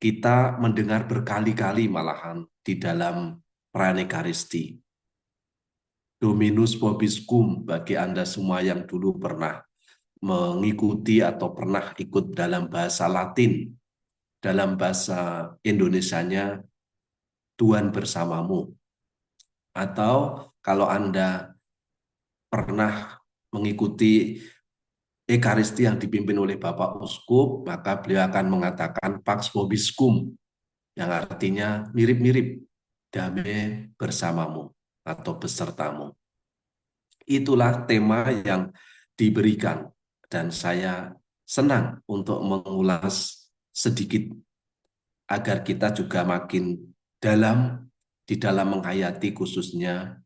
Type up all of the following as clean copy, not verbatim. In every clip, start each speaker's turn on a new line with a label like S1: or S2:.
S1: kita mendengar berkali-kali malahan di dalam perayaan Ekaristi. Dominus vobiscum bagi Anda semua yang dulu pernah mengikuti atau pernah ikut dalam bahasa Latin, dalam bahasa Indonesianya Tuhan bersamamu. Atau kalau Anda pernah mengikuti Ekaristi yang dipimpin oleh Bapak Uskup, maka beliau akan mengatakan Pax Vobiscum, yang artinya mirip-mirip, damai bersamamu atau besertamu. Itulah tema yang diberikan, dan saya senang untuk mengulas sedikit agar kita juga makin dalam di dalam menghayati khususnya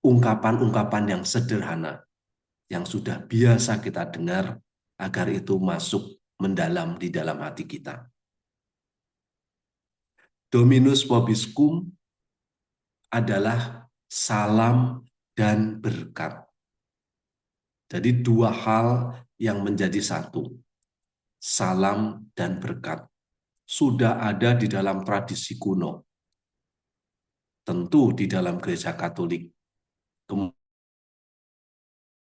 S1: ungkapan-ungkapan yang sederhana yang sudah biasa kita dengar, agar itu masuk mendalam di dalam hati kita. Dominus vobiscum adalah salam dan berkat. Jadi dua hal yang menjadi satu. Salam dan berkat. Sudah ada di dalam tradisi kuno. Tentu di dalam gereja Katolik. Kemudian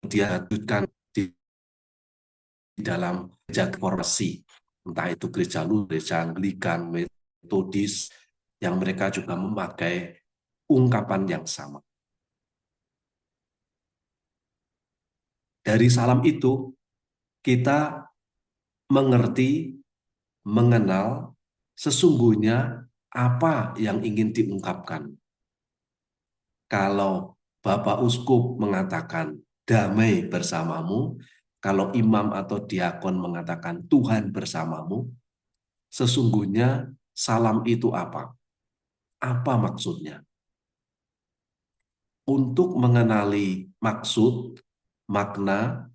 S1: dilanjutkan di dalam gereja reformasi. Entah itu gereja Lutheran, gereja Anglikan, Metodis, yang mereka juga memakai ungkapan yang sama. Dari salam itu, kita mengerti, mengenal sesungguhnya apa yang ingin diungkapkan. Kalau Bapak Uskup mengatakan damai bersamamu, kalau imam atau diakon mengatakan Tuhan bersamamu, sesungguhnya salam itu apa? Apa maksudnya? Untuk mengenali maksud, makna,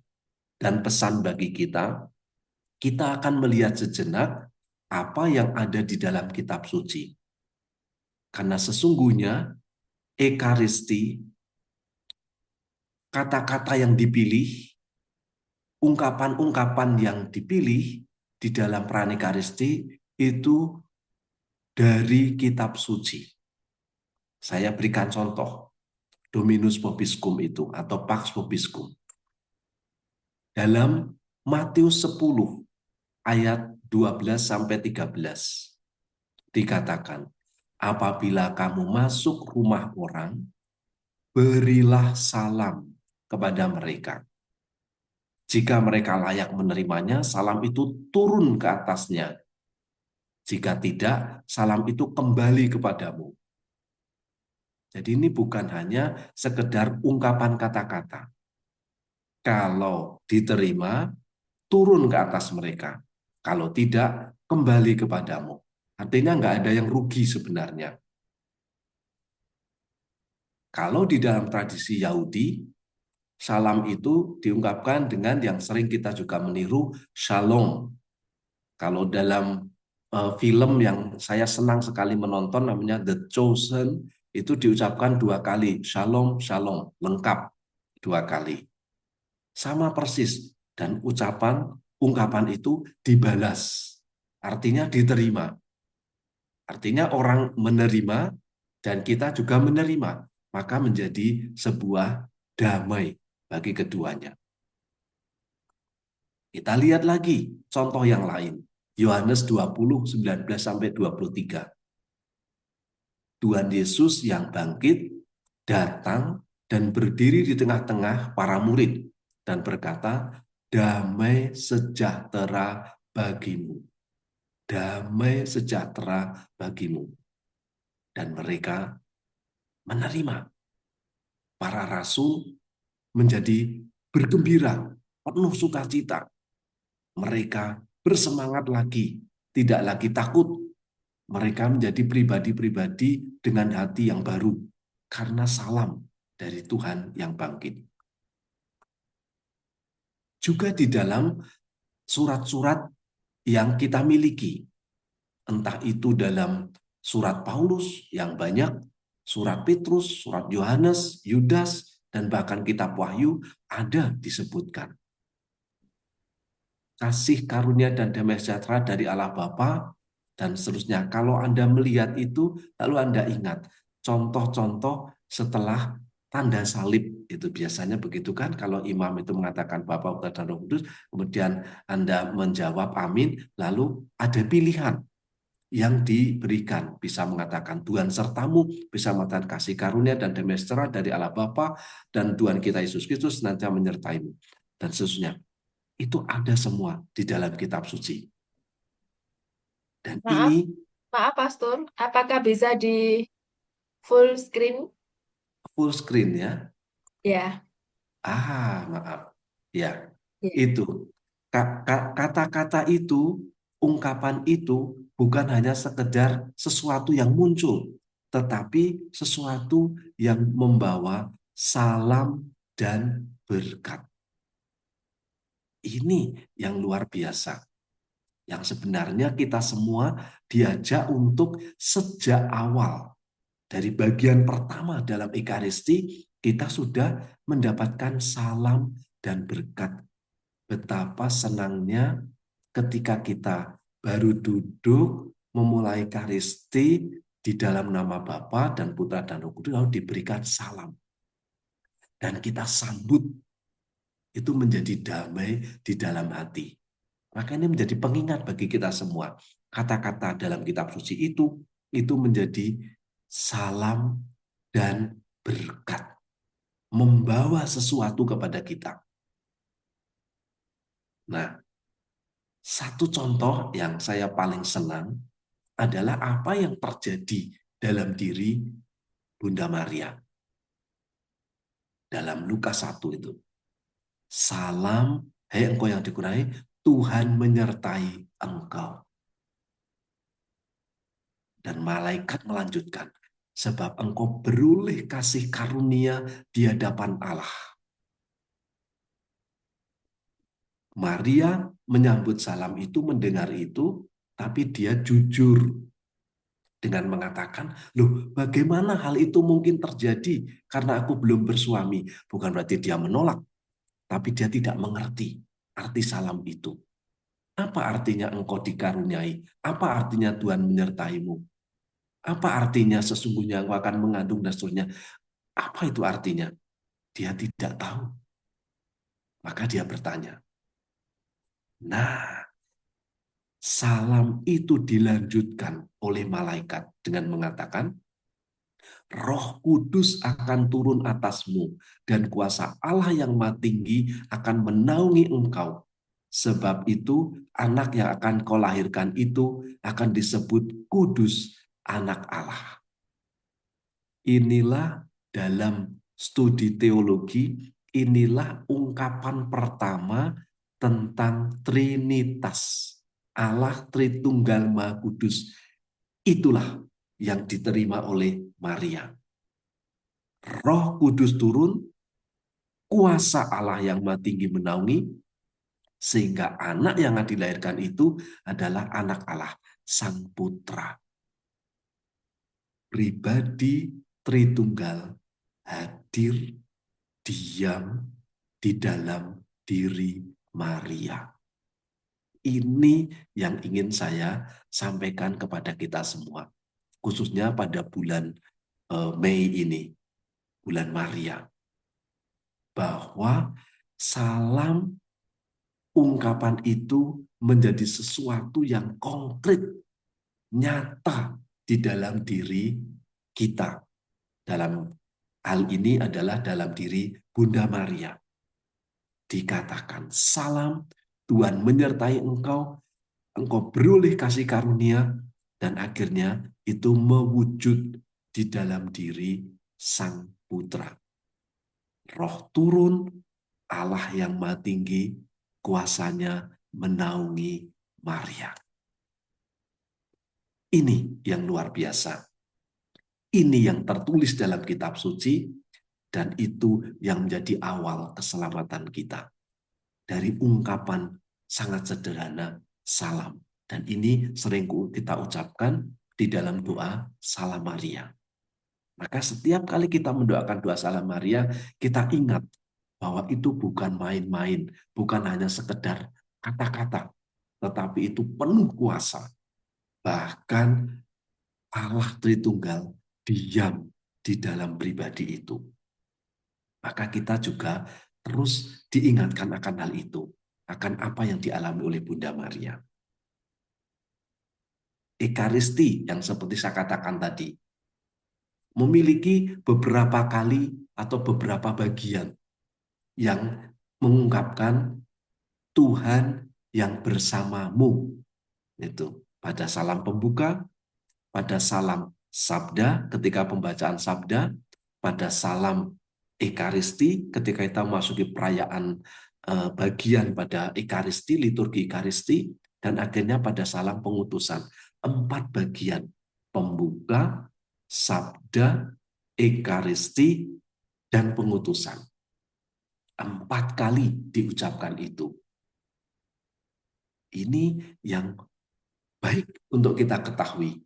S1: dan pesan bagi kita, kita akan melihat sejenak apa yang ada di dalam kitab suci. Karena sesungguhnya Ekaristi, kata-kata yang dipilih, ungkapan-ungkapan yang dipilih di dalam perayaan Ekaristi itu dari kitab suci. Saya berikan contoh, Dominus Vobiscum itu atau Pax Vobiscum. Dalam Matius 10 ayat 12-13 dikatakan, apabila kamu masuk rumah orang, berilah salam kepada mereka. Jika mereka layak menerimanya, salam itu turun ke atasnya. Jika tidak, salam itu kembali kepadamu. Jadi ini bukan hanya sekedar ungkapan kata-kata. Kalau diterima, turun ke atas mereka. Kalau tidak, kembali kepadamu. Artinya nggak ada yang rugi sebenarnya. Kalau di dalam tradisi Yahudi, salam itu diungkapkan dengan yang sering kita juga meniru, shalom. Kalau dalam film yang saya senang sekali menonton namanya The Chosen, itu diucapkan 2 kali, shalom, shalom, lengkap 2 kali. Sama persis, dan ungkapan itu dibalas, artinya diterima. Artinya orang menerima dan kita juga menerima, maka menjadi sebuah damai bagi keduanya. Kita lihat lagi contoh yang lain. Yohanes 20, 19-23. Tuhan Yesus yang bangkit, datang dan berdiri di tengah-tengah para murid dan berkata, damai sejahtera bagimu. Damai sejahtera bagimu. Dan mereka menerima. Para rasul menjadi bergembira, penuh sukacita. Mereka bersemangat lagi, tidak lagi takut. Mereka menjadi pribadi-pribadi dengan hati yang baru karena salam dari Tuhan yang bangkit. Juga di dalam surat-surat yang kita miliki, entah itu dalam surat Paulus yang banyak, surat Petrus, surat Yohanes, Yudas, dan bahkan kitab Wahyu ada disebutkan. kasih karunia dan damai sejahtera dari Allah Bapa, dan seterusnya. Kalau Anda melihat itu, lalu Anda ingat contoh-contoh setelah tanda salib. Itu biasanya begitu kan, kalau imam itu mengatakan Bapa, Putra, dan Roh Kudus, kemudian Anda menjawab amin, lalu ada pilihan yang diberikan. Bisa mengatakan Tuhan sertamu, bisa mengatakan kasih karunia dan damai sejahtera dari Allah Bapa dan Tuhan kita Yesus Kristus nanti menyertaimu. Dan seterusnya. Itu ada semua di dalam kitab suci. Dan
S2: Maaf,
S1: ini
S2: maaf Pastor, apakah bisa di full screen?
S1: full screen ya.
S2: Ya,
S1: Maaf. Ya,
S2: ya.
S1: itu. Kata-kata itu, ungkapan itu bukan hanya sekedar sesuatu yang muncul, tetapi sesuatu yang membawa salam dan berkat. Ini yang luar biasa. Yang sebenarnya kita semua diajak untuk sejak awal. Dari bagian pertama dalam Ekaristi, kita sudah mendapatkan salam dan berkat. Betapa senangnya ketika kita baru duduk memulai Ekaristi di dalam nama Bapa dan Putra dan Roh Kudus, lalu diberikan salam. Dan kita sambut, itu menjadi damai di dalam hati. Maka ini menjadi pengingat bagi kita semua. Kata-kata dalam kitab suci itu menjadi salam dan berkat. Membawa sesuatu kepada kita. Nah, satu contoh yang saya paling senang adalah apa yang terjadi dalam diri Bunda Maria. Dalam Lukas 1 itu. Salam, hai engkau yang dikurahi, Tuhan menyertai engkau. Dan malaikat melanjutkan, sebab engkau beroleh kasih karunia di hadapan Allah. Maria menyambut salam itu, mendengar itu, tapi dia jujur dengan mengatakan, loh bagaimana hal itu mungkin terjadi karena aku belum bersuami. Bukan berarti dia menolak, tapi dia tidak mengerti arti salam itu. Apa artinya engkau dikaruniai? Apa artinya Tuhan menyertaimu? Apa artinya sesungguhnya engkau akan mengandung dan seterusnya? Apa itu artinya? Dia tidak tahu. Maka dia bertanya. Nah, salam itu dilanjutkan oleh malaikat dengan mengatakan, Roh Kudus akan turun atasmu dan kuasa Allah yang Maha Tinggi akan menaungi engkau. Sebab itu anak yang akan kau lahirkan itu akan disebut kudus, anak Allah. Inilah dalam studi teologi, inilah ungkapan pertama tentang Trinitas. Allah Tritunggal Maha Kudus. Itulah yang diterima oleh Maria. Roh Kudus turun, kuasa Allah yang Maha Tinggi menaungi, sehingga anak yang dilahirkan itu adalah anak Allah, Sang Putra. Pribadi Tritunggal hadir diam di dalam diri Maria. Ini yang ingin saya sampaikan kepada kita semua, khususnya pada bulan Mei ini, bulan Maria, bahwa salam ungkapan itu menjadi sesuatu yang konkret, nyata di dalam diri kita. Dalam hal ini adalah dalam diri Bunda Maria. Dikatakan salam, Tuhan menyertai engkau, engkau beroleh kasih karunia, dan akhirnya itu mewujud di dalam diri Sang Putra. Roh turun, Allah yang Maha Tinggi, kuasanya menaungi Maria. Ini yang luar biasa. Ini yang tertulis dalam kitab suci, dan itu yang menjadi awal keselamatan kita. Dari ungkapan sangat sederhana, salam. Dan ini sering kita ucapkan di dalam doa Salam Maria. Maka setiap kali kita mendoakan doa Salam Maria, kita ingat bahwa itu bukan main-main, bukan hanya sekedar kata-kata, tetapi itu penuh kuasa. Bahkan Allah Tritunggal diam di dalam pribadi itu. Maka kita juga terus diingatkan akan hal itu, akan apa yang dialami oleh Bunda Maria. Ekaristi yang seperti saya katakan tadi, memiliki beberapa kali atau beberapa bagian yang mengungkapkan Tuhan yang bersamamu. Itu pada salam pembuka, pada salam sabda ketika pembacaan sabda, pada salam Ekaristi ketika kita memasuki perayaan bagian pada Ekaristi, liturgi Ekaristi, dan akhirnya pada salam pengutusan. 4 bagian, pembuka, sabda, Ekaristi, dan pengutusan. 4 kali diucapkan itu. Ini yang baik untuk kita ketahui.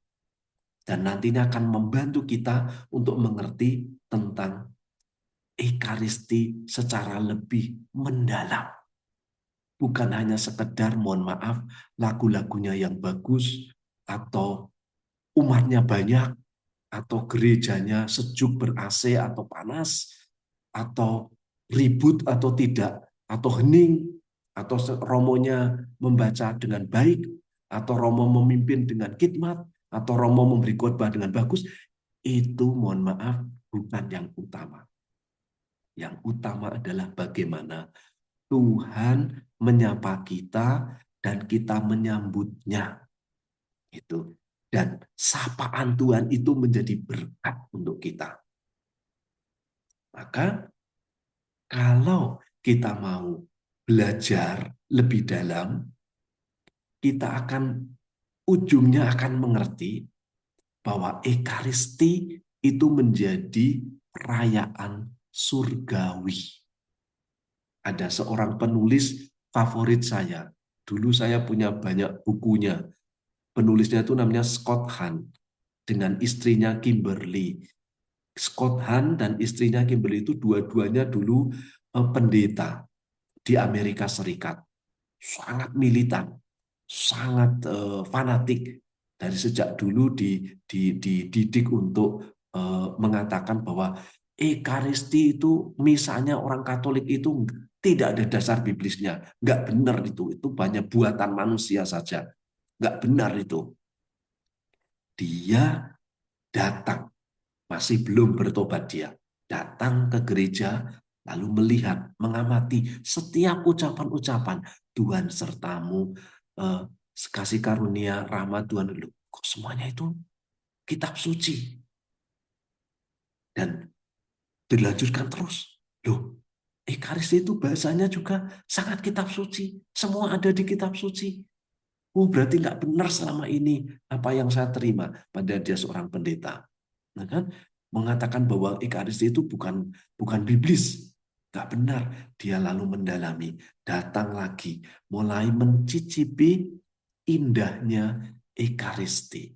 S1: Dan nantinya akan membantu kita untuk mengerti tentang Ekaristi secara lebih mendalam. Bukan hanya sekedar, mohon maaf, lagu-lagunya yang bagus, atau umatnya banyak, atau gerejanya sejuk ber-AC atau panas, atau ribut atau tidak, atau hening, atau romonya membaca dengan baik, atau romo memimpin dengan khidmat, atau romo memberi khotbah dengan bagus. Itu mohon maaf bukan yang utama. Yang utama adalah bagaimana Tuhan menyapa kita dan kita menyambutnya. Itu. Dan sapaan Tuhan itu menjadi berkat untuk kita. Maka kalau kita mau belajar lebih dalam, kita akan ujungnya akan mengerti bahwa Ekaristi itu menjadi perayaan surgawi. Ada seorang penulis favorit saya. Dulu saya punya banyak bukunya. Penulisnya itu namanya Scott Hahn dengan istrinya Kimberly. Scott Hahn dan istrinya Kimberly itu dua-duanya dulu pendeta di Amerika Serikat. Sangat militan, sangat fanatik. Dari sejak dulu dididik untuk mengatakan bahwa Ekaristi itu misalnya orang Katolik itu tidak ada dasar biblisnya. Nggak benar itu banyak buatan manusia saja. Nggak benar itu. Dia datang, masih belum bertobat dia. Datang ke gereja, lalu melihat, mengamati setiap ucapan-ucapan. Tuhan sertamu, kasih karunia, rahmat Tuhan. Loh, kok semuanya itu kitab suci? Dan dilanjutkan terus. Loh, Ekaristi itu bahasanya juga sangat kitab suci. Semua ada di kitab suci. Oh, berarti nggak benar selama ini apa yang saya terima. Pada dia seorang pendeta. Nah, kan? Mengatakan bahwa Ekaristi itu bukan biblis. Nggak benar. Dia lalu mendalami. Datang lagi. Mulai mencicipi indahnya Ekaristi.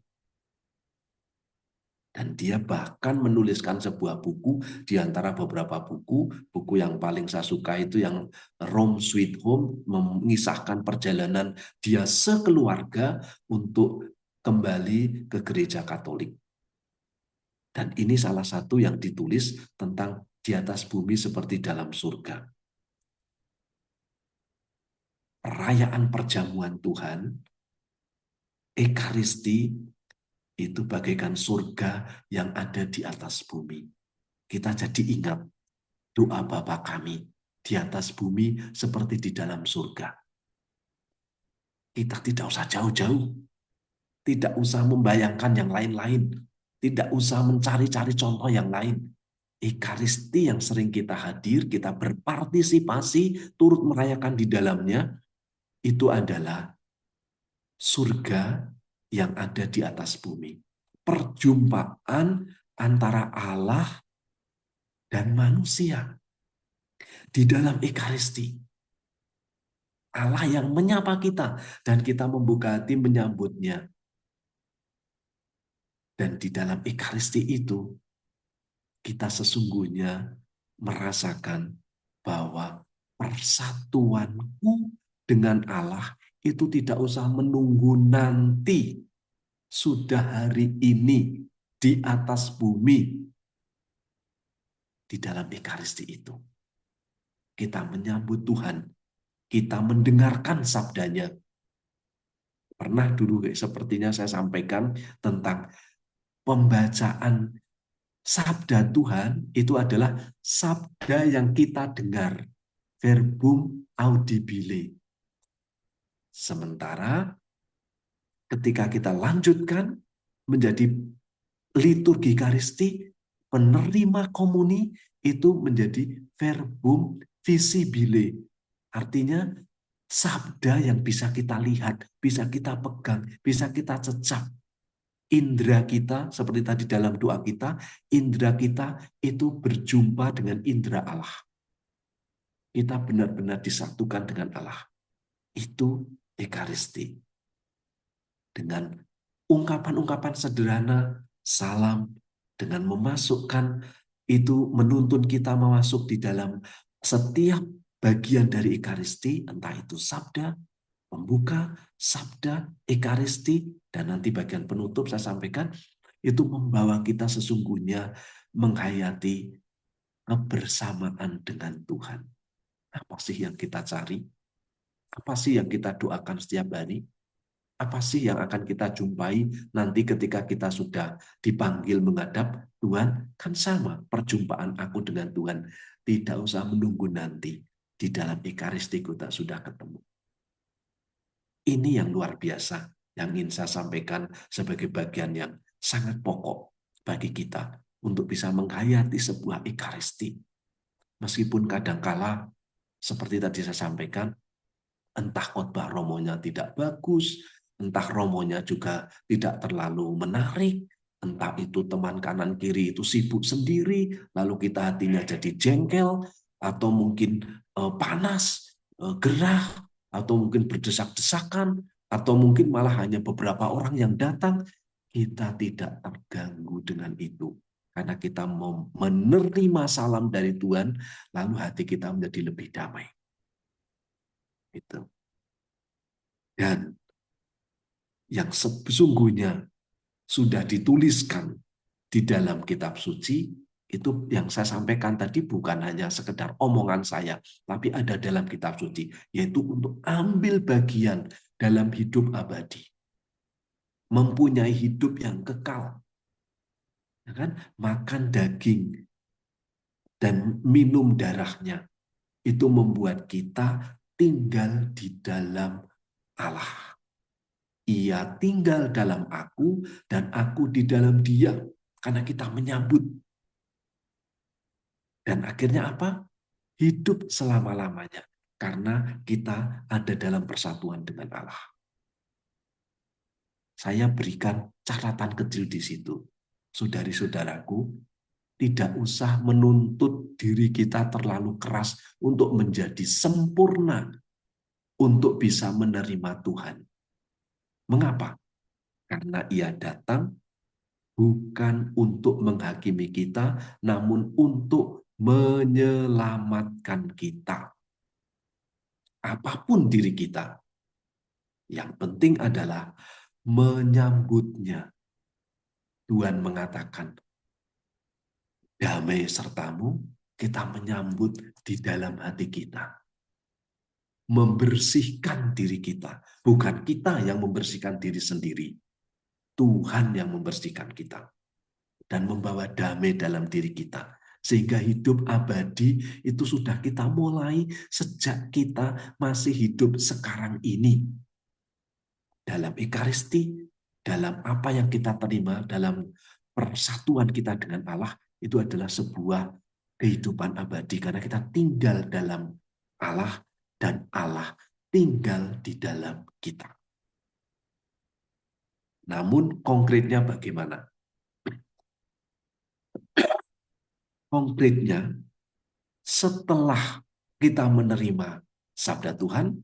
S1: Dan dia bahkan menuliskan sebuah buku, di antara beberapa buku yang paling saya suka itu yang Rome Sweet Home, mengisahkan perjalanan dia sekeluarga untuk kembali ke gereja Katolik. Dan ini salah satu yang ditulis tentang di atas bumi seperti dalam surga. Perayaan perjamuan Tuhan, Ekaristi, itu bagaikan surga yang ada di atas bumi. Kita jadi ingat doa Bapa kami di atas bumi seperti di dalam surga. Kita tidak usah jauh-jauh. Tidak usah membayangkan yang lain-lain. Tidak usah mencari-cari contoh yang lain. Ekaristi yang sering kita hadir, kita berpartisipasi, turut merayakan di dalamnya, itu adalah surga yang ada di atas bumi. Perjumpaan antara Allah dan manusia di dalam Ekaristi. Allah yang menyapa kita dan kita membuka hati menyambutnya. Dan di dalam Ekaristi itu kita sesungguhnya merasakan bahwa persatuanku dengan Allah itu tidak usah menunggu nanti, sudah hari ini di atas bumi, di dalam Ekaristi itu. Kita menyambut Tuhan, kita mendengarkan sabdanya. Pernah dulu sepertinya saya sampaikan tentang pembacaan sabda Tuhan itu adalah sabda yang kita dengar, verbum audibile. Sementara ketika kita lanjutkan menjadi liturgi Ekaristi, penerima komuni itu menjadi verbum visibile. Artinya sabda yang bisa kita lihat, bisa kita pegang, bisa kita cecak. Indra kita, seperti tadi dalam doa kita, indra kita itu berjumpa dengan indra Allah. Kita benar-benar disatukan dengan Allah. Itu Ekaristi. Dengan ungkapan-ungkapan sederhana, salam, dengan memasukkan itu menuntun kita masuk di dalam setiap bagian dari Ekaristi, entah itu sabda, pembuka, sabda, Ekaristi, dan nanti bagian penutup saya sampaikan, itu membawa kita sesungguhnya menghayati kebersamaan dengan Tuhan. Apa sih yang kita cari? Apa sih yang kita doakan setiap hari? Apa sih yang akan kita jumpai nanti ketika kita sudah dipanggil menghadap Tuhan? Kan sama perjumpaan aku dengan Tuhan. Tidak usah menunggu nanti. Di dalam Ekaristi kita sudah ketemu. Ini yang luar biasa yang ingin saya sampaikan sebagai bagian yang sangat pokok bagi kita untuk bisa menghayati sebuah Ekaristi. Meskipun kadangkala seperti tadi saya sampaikan, entah khotbah romonya tidak bagus, entah romonya juga tidak terlalu menarik, entah itu teman kanan kiri itu sibuk sendiri, lalu kita hatinya jadi jengkel, atau mungkin panas, gerah, atau mungkin berdesak-desakan, atau mungkin malah hanya beberapa orang yang datang, kita tidak terganggu dengan itu. Karena kita mau menerima salam dari Tuhan, lalu hati kita menjadi lebih damai. Itu. Dan yang sesungguhnya sudah dituliskan di dalam kitab suci, itu yang saya sampaikan tadi bukan hanya sekedar omongan saya, tapi ada dalam kitab suci, yaitu untuk ambil bagian dalam hidup abadi. Mempunyai hidup yang kekal. Ya kan? Makan daging dan minum darahnya. Itu membuat kita tinggal di dalam Allah. Ia tinggal dalam aku dan aku di dalam dia. Karena kita menyambut. Dan akhirnya apa? Hidup selama-lamanya. Karena kita ada dalam persatuan dengan Allah. Saya berikan catatan kecil di situ. Saudari-saudaraku, tidak usah menuntut diri kita terlalu keras untuk menjadi sempurna, untuk bisa menerima Tuhan. Mengapa? Karena ia datang bukan untuk menghakimi kita, namun untuk menyelamatkan kita. Apapun diri kita, yang penting adalah menyambutnya. Tuhan mengatakan, damai sertamu, kita menyambut di dalam hati kita. Membersihkan diri kita. Bukan kita yang membersihkan diri sendiri. Tuhan yang membersihkan kita. Dan membawa damai dalam diri kita. Sehingga hidup abadi itu sudah kita mulai sejak kita masih hidup sekarang ini. Dalam Ekaristi, dalam apa yang kita terima, dalam persatuan kita dengan Allah, itu adalah sebuah kehidupan abadi. Karena kita tinggal dalam Allah dan Allah tinggal di dalam kita. Namun konkretnya bagaimana? Konkretnya, setelah kita menerima sabda Tuhan,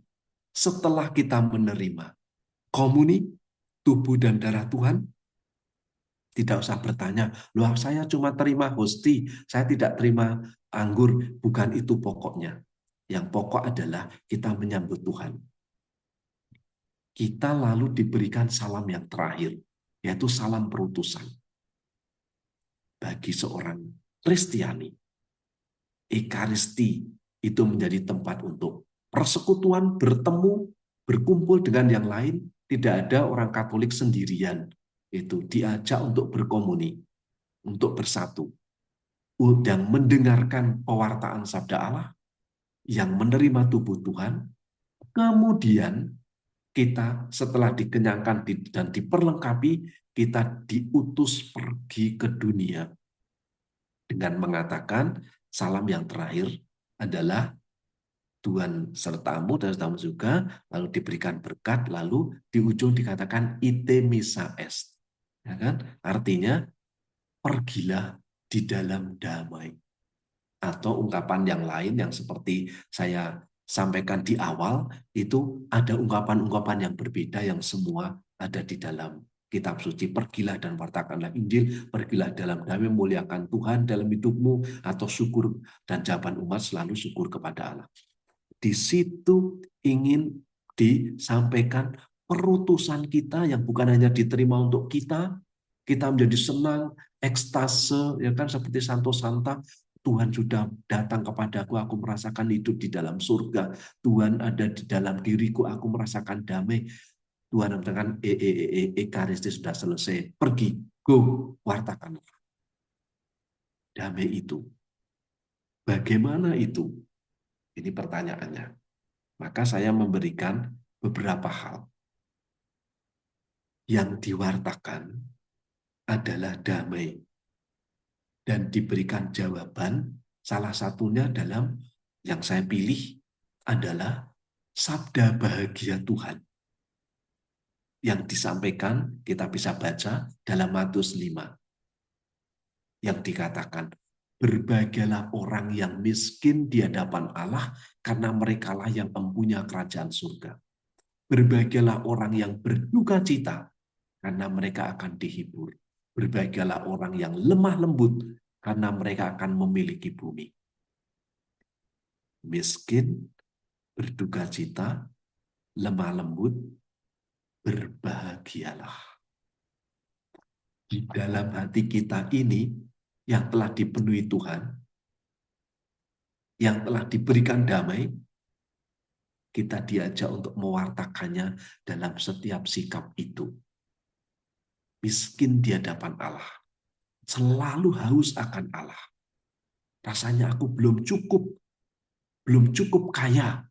S1: setelah kita menerima komuni, tubuh dan darah Tuhan, tidak usah bertanya, loh saya cuma terima hosti, saya tidak terima anggur, bukan itu pokoknya. Yang pokok adalah kita menyambut Tuhan. kita lalu diberikan salam yang terakhir, yaitu salam perutusan. Bagi seorang Kristiani, Ekaristi itu menjadi tempat untuk persekutuan, bertemu, berkumpul dengan yang lain. Tidak ada orang Katolik sendirian. Itu diajak untuk berkomuni, untuk bersatu, dan mendengarkan pewartaan sabda Allah, yang menerima tubuh Tuhan. Kemudian kita setelah dikenyangkan dan diperlengkapi, kita diutus pergi ke dunia dengan mengatakan salam yang terakhir adalah Tuhan sertamu dan sertamu juga, lalu diberikan berkat, lalu di ujung dikatakan ite missa est. Ya kan? Artinya pergilah di dalam damai. Atau ungkapan yang lain yang seperti saya sampaikan di awal, itu ada ungkapan-ungkapan yang berbeda yang semua ada di dalam kitab suci. Pergilah dan wartakanlah Injil, pergilah dalam damai, muliakan Tuhan dalam hidupmu, atau syukur, dan jawaban umat selalu syukur kepada Allah. Di situ ingin disampaikan perutusan kita yang bukan hanya diterima untuk kita menjadi senang, ekstase, ya kan, seperti Santo Santa. Tuhan sudah datang kepadaku, aku merasakan hidup di dalam surga. Tuhan ada di dalam diriku, aku merasakan damai. Tuhan mengatakan, Ekaristi sudah selesai. Pergi, go, wartakan damai itu. Bagaimana itu? Ini pertanyaannya. Maka saya memberikan beberapa hal. Yang diwartakan adalah damai. Dan diberikan jawaban, salah satunya dalam yang saya pilih adalah sabda bahagia Tuhan. Yang disampaikan, kita bisa baca dalam Matius 5. Yang dikatakan, berbahagialah orang yang miskin di hadapan Allah, karena merekalah yang mempunyai kerajaan surga. Berbahagialah orang yang berduka cita, karena mereka akan dihibur. Berbahagialah orang yang lemah lembut, karena mereka akan memiliki bumi. Miskin, berduka cita, lemah lembut, berbahagialah. Di dalam hati kita ini, yang telah dipenuhi Tuhan, yang telah diberikan damai, kita diajak untuk mewartakannya dalam setiap sikap itu. Miskin di hadapan Allah, selalu haus akan Allah. Rasanya aku belum cukup kaya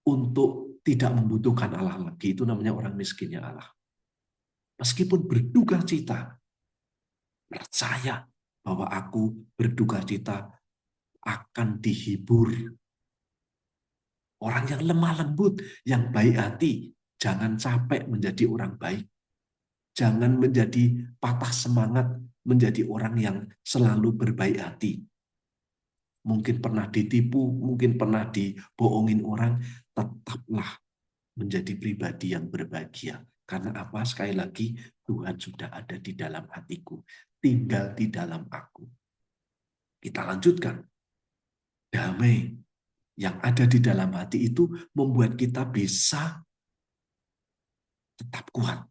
S1: untuk tidak membutuhkan Allah lagi. Itu namanya orang miskinnya Allah. Meskipun berduka cita, percaya bahwa aku berduka cita akan dihibur. Orang yang lemah lembut, yang baik hati, jangan capek menjadi orang baik. Jangan menjadi patah semangat menjadi orang yang selalu berbaik hati. Mungkin pernah ditipu, mungkin pernah dibohongin orang, tetaplah menjadi pribadi yang berbahagia. Karena apa? Sekali lagi, Tuhan sudah ada di dalam hatiku, tinggal di dalam aku. Kita lanjutkan. Damai yang ada di dalam hati itu membuat kita bisa tetap kuat.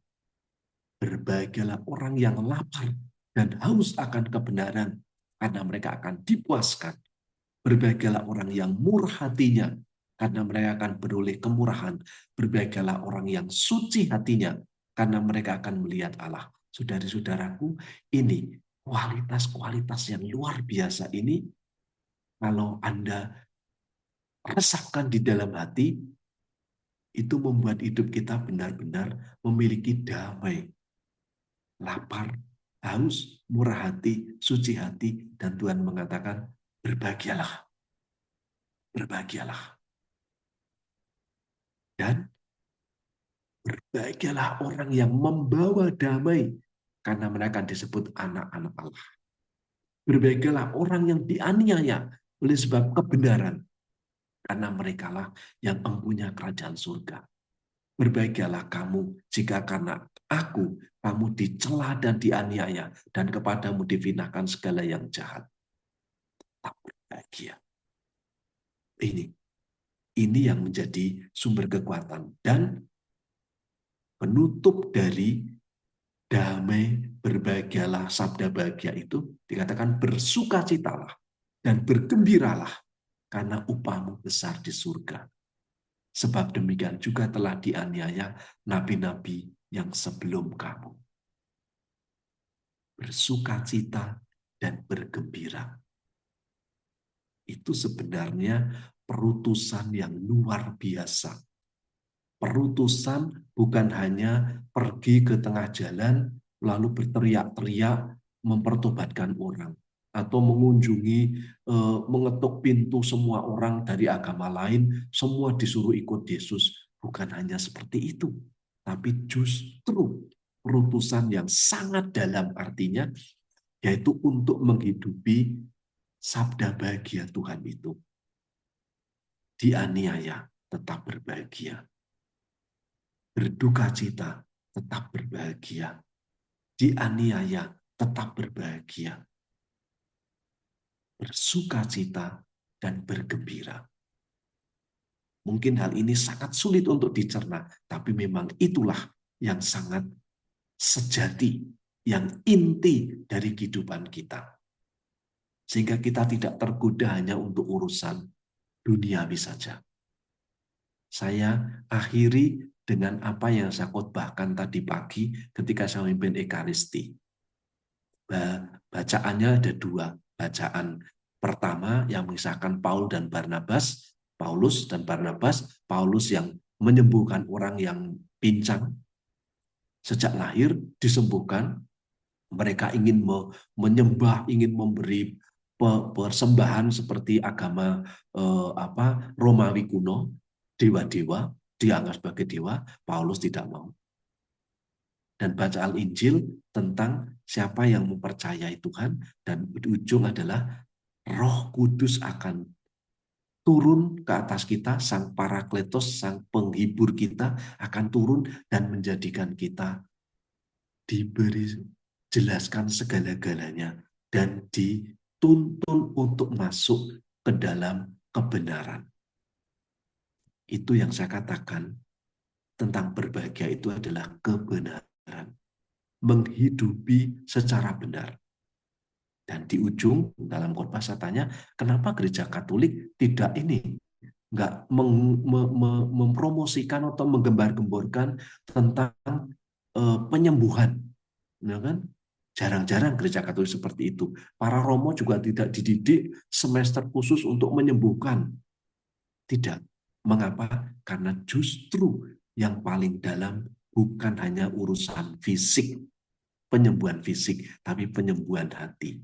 S1: Berbahagialah orang yang lapar dan haus akan kebenaran, karena mereka akan dipuaskan. Berbahagialah orang yang murah hatinya, karena mereka akan beroleh kemurahan. Berbahagialah orang yang suci hatinya, karena mereka akan melihat Allah. Saudari-saudaraku, ini kualitas-kualitas yang luar biasa ini, kalau Anda resapkan di dalam hati, itu membuat hidup kita benar-benar memiliki damai, lapar, haus, murah hati, suci hati, dan Tuhan mengatakan, berbahagialah, berbahagialah. Dan berbahagialah orang yang membawa damai, karena mereka disebut anak-anak Allah. Berbahagialah orang yang dianiaya oleh sebab kebenaran, karena merekalah yang mempunyai kerajaan surga. Berbahagialah kamu jika karena aku, kamu dicela dan dianiaya, dan kepadamu difitnahkan segala yang jahat. Tak berbahagia. Ini yang menjadi sumber kekuatan. Dan penutup dari damai berbahagialah, sabda bahagia itu dikatakan bersukacitalah dan bergembiralah karena upahmu besar di surga. Sebab demikian juga telah dianiaya nabi-nabi yang sebelum kamu. Bersukacita dan bergembira. Itu sebenarnya perutusan yang luar biasa. Perutusan bukan hanya pergi ke tengah jalan lalu berteriak-teriak mempertobatkan orang atau mengunjungi mengetuk pintu semua orang dari agama lain, semua disuruh ikut Yesus. Bukan hanya seperti itu, tapi justru perutusan yang sangat dalam artinya yaitu untuk menghidupi sabda bahagia Tuhan itu. Dianiaya tetap berbahagia. Berduka cita, tetap berbahagia. Dianiaya, tetap berbahagia. Bersuka cita dan bergembira. Mungkin hal ini sangat sulit untuk dicerna, tapi memang itulah yang sangat sejati, yang inti dari kehidupan kita. Sehingga kita tidak tergoda hanya untuk urusan duniawi saja. Saya akhiri dengan apa yang saya khotbahkan tadi pagi ketika saya memimpin Ekaristi. Bacaannya ada dua. Bacaan pertama yang mengisahkan Paulus dan Barnabas, Paulus yang menyembuhkan orang yang pincang sejak lahir, disembuhkan. Mereka ingin menyembah, ingin memberi persembahan seperti agama Romawi kuno, dewa-dewa, dianggap sebagai dewa. Paulus tidak mau. Dan bacaan Injil tentang siapa yang mempercayai Tuhan, dan di ujung adalah Roh Kudus akan turun ke atas kita, Sang Parakletos, Sang Penghibur kita akan turun dan menjadikan kita diberi jelaskan segala-galanya dan dituntun untuk masuk ke dalam kebenaran. Itu yang saya katakan tentang berbahagia itu adalah kebenaran. Menghidupi secara benar. Dan di ujung dalam khotbah saya tanya, kenapa gereja Katolik tidak nggak mempromosikan atau menggembar-gemborkan tentang penyembuhan, ya kan? Jarang-jarang gereja Katolik seperti itu. Para romo juga tidak dididik semester khusus untuk menyembuhkan. Tidak. Mengapa? Karena justru yang paling dalam bukan hanya urusan fisik, penyembuhan fisik, tapi penyembuhan hati.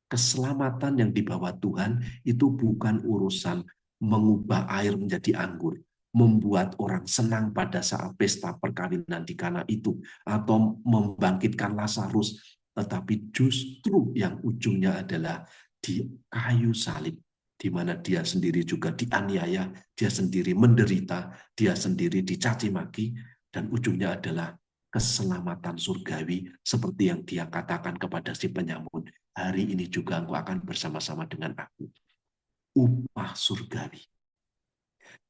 S1: Keselamatan yang dibawa Tuhan itu bukan urusan mengubah air menjadi anggur, membuat orang senang pada saat pesta perkawinan di Kana itu, atau membangkitkan Lazarus, tetapi justru yang ujungnya adalah di kayu salib, di mana dia sendiri juga dianiaya, dia sendiri menderita, dia sendiri dicaci maki, dan ujungnya adalah keselamatan surgawi seperti yang dia katakan kepada si penyamun. Hari ini juga engkau akan bersama-sama dengan aku. Upah surgawi.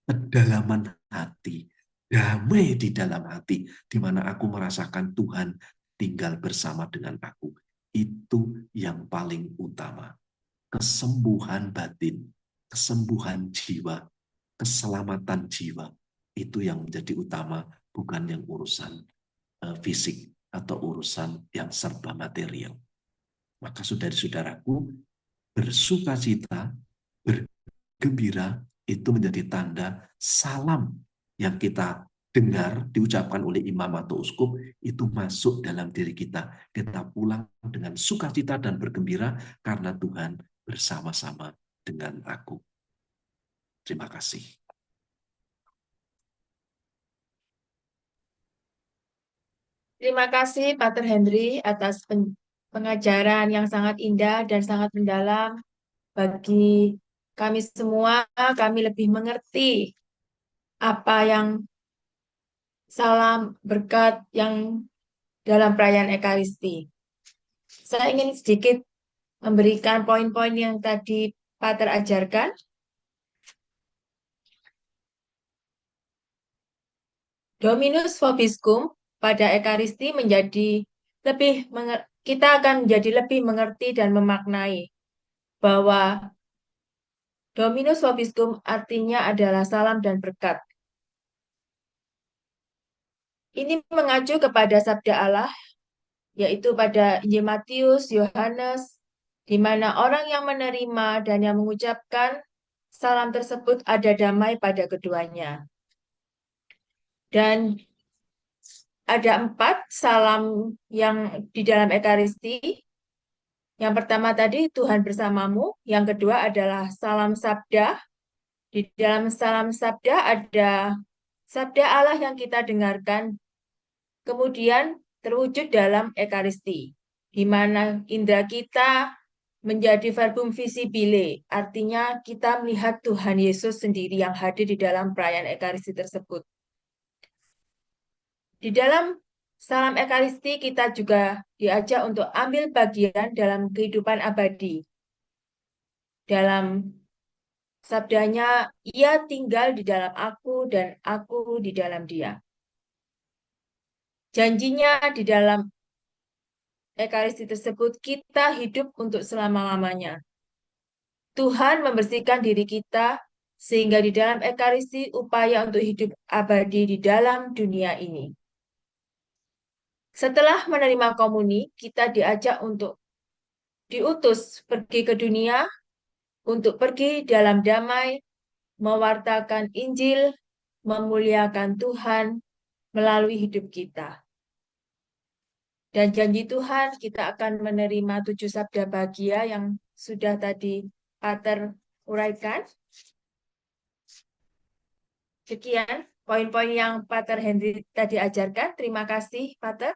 S1: Kedalaman hati. Damai di dalam hati. Di mana aku merasakan Tuhan tinggal bersama dengan aku. Itu yang paling utama. Kesembuhan batin. Kesembuhan jiwa. Keselamatan jiwa. Itu yang menjadi utama. Bukan yang urusan fisik atau urusan yang serba material. Maka saudara-saudaraku, bersukacita, bergembira, itu menjadi tanda salam yang kita dengar diucapkan oleh imam atau uskup, itu masuk dalam diri kita. Kita pulang dengan sukacita dan bergembira karena Tuhan bersama-sama dengan aku. Terima kasih.
S2: Terima kasih Pater Henry atas pengajaran yang sangat indah dan sangat mendalam bagi kami semua. Kami lebih mengerti apa yang salam berkat yang dalam perayaan Ekaristi. Saya ingin sedikit memberikan poin-poin yang tadi Pater ajarkan. Dominus vobiscum, pada Ekaristi menjadi kita akan menjadi lebih mengerti dan memaknai bahwa Dominus Vobiscum artinya adalah salam dan berkat. Ini mengacu kepada sabda Allah, yaitu pada Injil Matius, Yohanes, di mana orang yang menerima dan yang mengucapkan salam tersebut ada damai pada keduanya. Dan ada 4 salam yang di dalam Ekaristi. Yang pertama tadi Tuhan bersamamu, yang kedua adalah salam sabda. Di dalam salam sabda ada sabda Allah yang kita dengarkan, kemudian terwujud dalam Ekaristi, di mana indera kita menjadi verbum visibile, artinya kita melihat Tuhan Yesus sendiri yang hadir di dalam perayaan Ekaristi tersebut. Di dalam salam Ekaristi kita juga diajak untuk ambil bagian dalam kehidupan abadi. Dalam sabdanya, ia tinggal di dalam aku dan aku di dalam dia. Janjinya di dalam Ekaristi tersebut kita hidup untuk selama-lamanya. Tuhan membersihkan diri kita sehingga di dalam Ekaristi upaya untuk hidup abadi di dalam dunia ini. Setelah menerima komuni, kita diajak untuk diutus pergi ke dunia, untuk pergi dalam damai, mewartakan Injil, memuliakan Tuhan melalui hidup kita. Dan janji Tuhan, kita akan menerima 7 sabda bahagia yang sudah tadi Pater uraikan. Sekian poin-poin yang Pater Henry tadi ajarkan. Terima kasih, Pater.